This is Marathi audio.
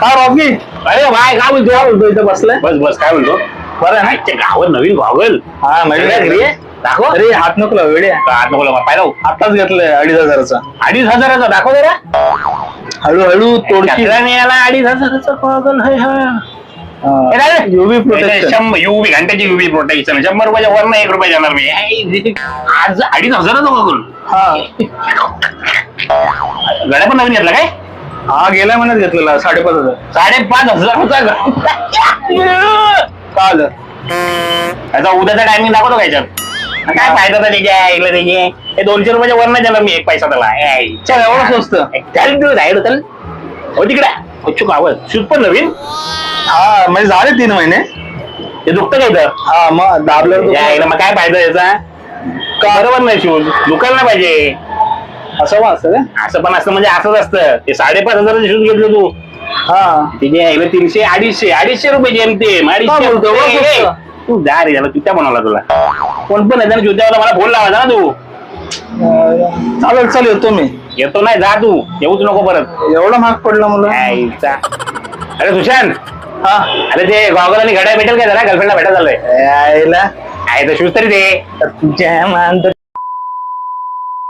हा रॉकी. अरे भाई काय बोलतो इथं बसलाय. बस बस काय बोलतो बरं आहे ना? आजच्या गावात नवीन गॉगल हा म्हणजे दाखव. अरे हात नको लावू, वेड्या. हात नको लावू, पाहिलं आताच घेतलंय 2,500चा. 2,500चा दाखव जरा. हळूहळू तोडकी. याला 2,500चा गॉगल युव्ही प्रोटेक्शन. युवी घंट्याची युवी प्रोटेक्शन 100 रुपयाच्या वर नाही 1 रुपया जाणार मी आज 2,500चा गॉगल. हा गड्या पण नवीन घेतला काय? हा गेल्या महिन्यात घेतलेला 5,500. 5,500चा का आलं? त्याचा उद्याचा टायमिंग दाखवतो काय काय फायदा तर त्याच्या ऐकलं त्याचे हे 200 रुपयाच्या वर नाही जाणार मी एक पैसा त्याला चल एवढं स्वस्त. चाल तू राहिलो चल हो तिकडे चुक आवाज शूज पण नवीन. हा म्हणजे झाले 3 महिने. ते दुखतं काय तर हा मग दाबलं मग काय फायदा याचा बरोबर नाही शूज दुखायला नाही पाहिजे. असं असतं का? असं पण असतं म्हणजे असंच असतं ते 5,500चे शूज घेतले तू हा तिथे यायला 300 250 रुपये जेमतेम का 250 बोलतो? रुपये. तू जा रे याला तुझ्या बनवला तुला कोण पण आहे जुत्यावाला मला फोन लावायचा ना तू. चालेल चल येतो मी. येतो नाही जा तू येऊच नको परत. एवढं महाग पडलं मला. अरे सुशांत हा अरे ते गॉगल आणि घड्याळ भेटेल काय जरा गर्लफ्रेंडला भेटा झालंय यायला आहे तर शूज तरी दे तुझ्या मान